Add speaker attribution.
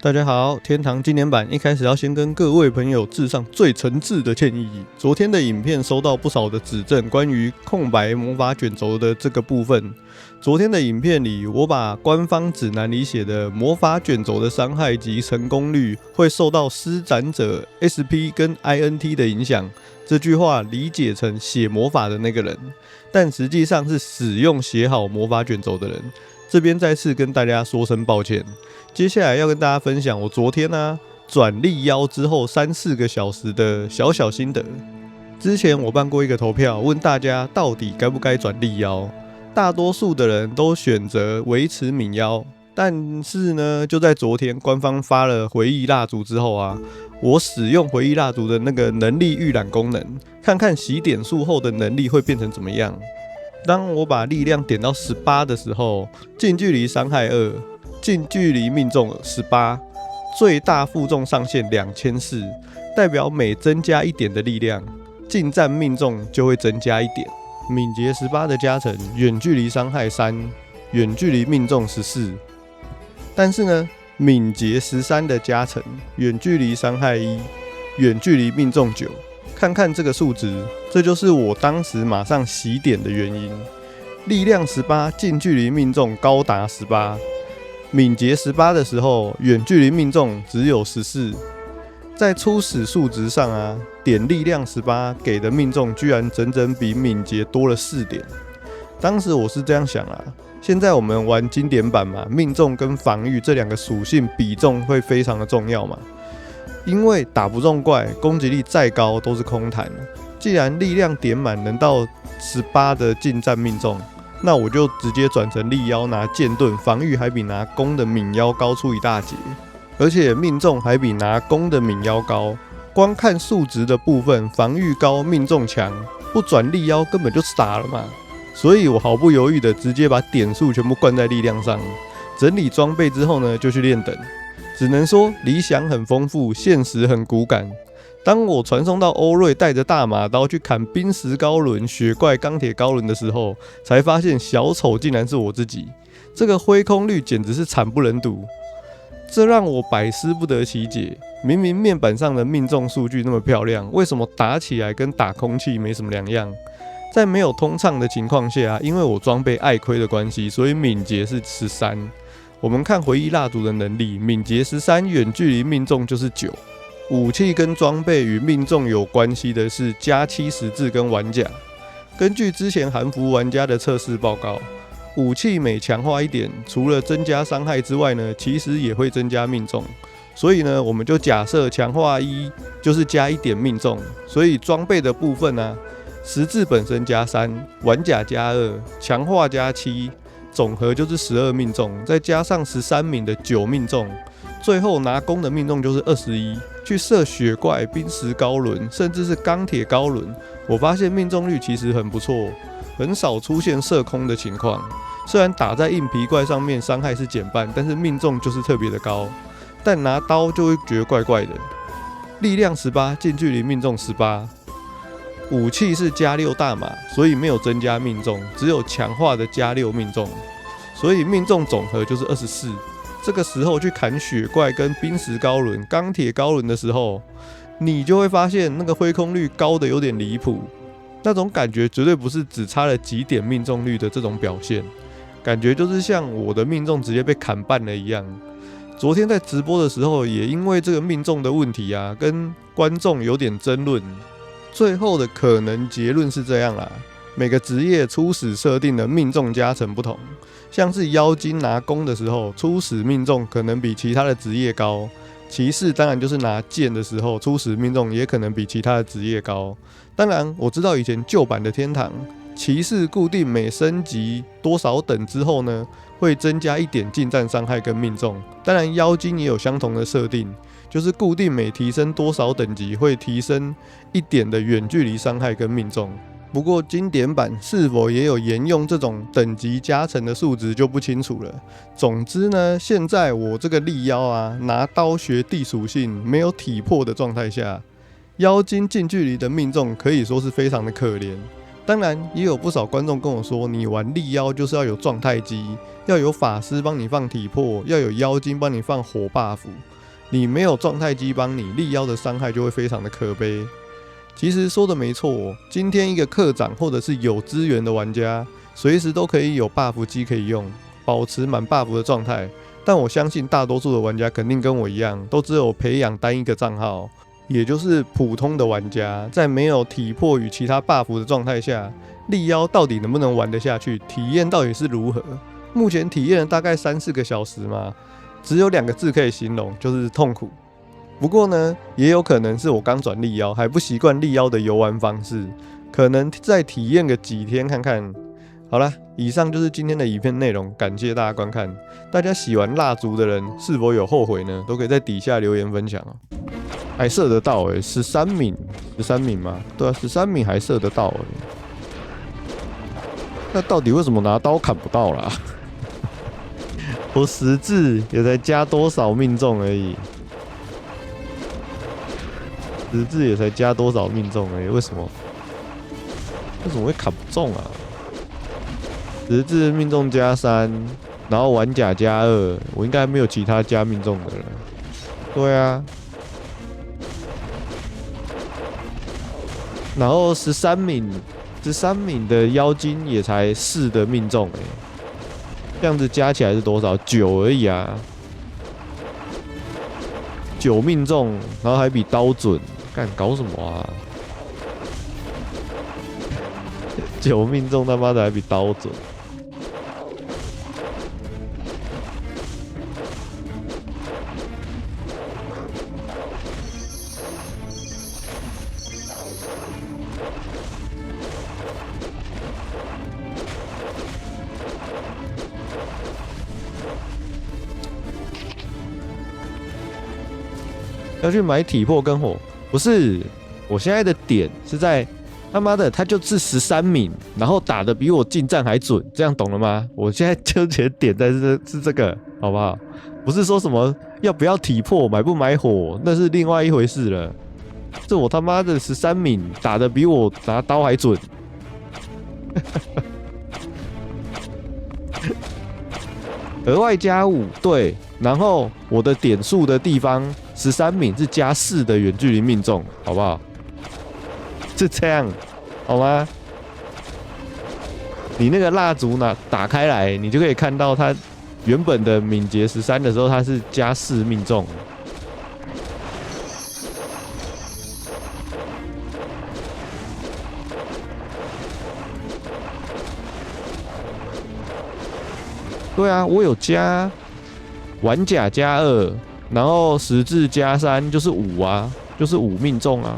Speaker 1: 大家好，天堂經典版一開始要先跟各位朋友致上最誠摯的歉意。昨天的影片收到不少的指正，關於空白魔法卷軸的這個部分。昨天的影片裡，我把官方指南裡寫的魔法卷軸的傷害及成功率會受到施展者 SP 跟 INT 的影響，這句話理解成寫魔法的那個人，但實際上是使用寫好魔法卷軸的人。這邊再次跟大家說聲抱歉。接下來要跟大家分享我昨天轉力妖之後3-4個小時的小小心得。之前我辦過一個投票，問大家到底該不該轉力妖，大多數的人都選擇維持敏妖。但是呢，就在昨天官方發了回憶蠟燭之後我使用回憶蠟燭的那個能力預覽功能，看看洗點數後的能力會變成怎麼樣。當我把力量點到18的時候，近距離傷害2，近距離命中18，最大負重上限2400，代表每增加1點的力量，近戰命中就會增加1點。敏捷18的加成，遠距離傷害3，遠距離命中14。但是呢，敏捷13的加成，遠距離傷害1，遠距離命中9。看看這個數值，這就是我當時馬上洗點的原因。力量18，近距離命中高達18。敏捷18的時候，遠距離命中只有14。在初始數值上點力量18給的命中居然整整比敏捷多了4點。當時我是這樣想現在我們玩經典版嘛，命中跟防禦這兩個屬性比重會非常的重要嘛。因為打不中怪，攻擊力再高都是空談。既然力量點滿能到18的近戰命中，那我就直接轉成力妖拿劍盾，防禦還比拿弓的敏妖高出一大截，而且命中還比拿弓的敏妖高。光看數值的部分，防禦高，命中強，不轉力妖根本就傻了嘛。所以我毫不猶豫的直接把點數全部灌在力量上。整理裝備之後呢，就去練等。只能說理想很豐富，現實很骨感。當我傳送到歐瑞帶着大馬刀去砍冰石高輪、雪怪、鋼鐵高輪的時候，才發現小丑竟然是我自己。這個揮空率簡直是慘不忍睹，這讓我百思不得其解。明明面板上的命中數據那麼漂亮，為什麼打起來跟打空氣沒什麼兩樣？在沒有通暢的情況下，因為我裝備愛虧的關係，所以敏捷是13。我們看回憶蠟燭的能力，敏捷13，遠距離命中就是9。武器跟裝備與命中有關係的是加70字跟玩甲。根據之前韓服玩家的測試報告，武器每強化1點，除了增加傷害之外呢，其實也會增加命中。所以呢，我們就假設強化1就是加1點命中，所以裝備的部分十字本身加3，玩甲加2，強化加7。總和就是12命中，再加上13名的9命中，最後拿弓的命中就是21。去射雪怪、冰石高輪，甚至是鋼鐵高輪，我發現命中率其實很不錯，很少出現射空的情況。雖然打在硬皮怪上面傷害是減半，但是命中就是特別的高。但拿刀就會覺得怪怪的。力量18，近距離命中18。武器是加6大馬，所以沒有增加命中，只有強化的加6命中，所以命中總和就是24。這個時候去砍雪怪跟冰石高輪、鋼鐵高輪的時候，你就會發現那個揮空率高的有點離譜，那種感覺絕對不是只差了幾點命中率的這種表現，感覺就是像我的命中直接被砍半了一樣。昨天在直播的時候，也因為這個命中的問題跟觀眾有點爭論。最後的可能結論是這樣啦，每個職業初始設定的命中加成不同，像是妖精拿弓的時候，初始命中可能比其他的職業高；騎士當然就是拿劍的時候，初始命中也可能比其他的職業高。當然，我知道以前舊版的天堂，騎士固定每升級多少等之後呢，會增加1點近戰傷害跟命中。當然，妖精也有相同的設定。就是固定每提升多少等級會提升1點的遠距離傷害跟命中。不過經典版是否也有沿用這種等級加成的數值就不清楚了。總之呢，現在我這個力妖拿刀學地屬性沒有體魄的狀態下，妖精近距離的命中可以說是非常的可憐。當然也有不少觀眾跟我說，你玩力妖就是要有狀態機，要有法師幫你放體魄，要有妖精幫你放火 buff。你沒有狀態機幫你，力妖的傷害就會非常的可悲。其實說的沒錯，今天一個課長或者是有資源的玩家，隨時都可以有 buff 機可以用，保持滿 buff 的狀態。但我相信大多數的玩家肯定跟我一樣，都只有培養單一個賬號，也就是普通的玩家，在沒有體魄與其他 buff 的狀態下，力妖到底能不能玩得下去，體驗到底是如何？目前體驗了大概3-4個小時嘛，只有2個字可以形容，就是痛苦。不過呢，也有可能是我剛轉力妖，還不習慣力妖的遊玩方式，可能再體驗個幾天看看。好啦，以上就是今天的影片內容，感謝大家觀看。大家喜歡蠟燭的人是否有後悔呢？都可以在底下留言分享哦。還射得到13敏嗎？對啊，13敏還射得到那到底為什麼拿刀砍不到啦？我10字也才加多少命中而已，10字也才加多少命中而已，為什麼會砍不中啊？10字命中加3，然後玩甲加2，我應該沒有其他加命中的了。對啊，然後13敏的妖精也才4的命中這樣子加起來是多少？9而已啊，9命中，然後還比刀準，幹搞什麼啊？9命中他媽的還比刀準。要去買体魄跟火，不是，我現在的點是在他媽的，他就是13敏，然後打得比我近戰還準，這樣懂了嗎？我現在糾結點在是這個，好不好？不是說什麼要不要體魄，買不買火，那是另外一回事了。這我他媽的13敏打得比我拿刀還準，額外加5，對，然後我的點數的地方13敏是加4的遠距離命中，好不好？是這樣，好嗎？你那個蠟燭打開來，你就可以看到它原本的敏捷13的時候，它是加4命中。对啊，我有加玩甲加2，然後10字加3就是5啊，就是5命中啊。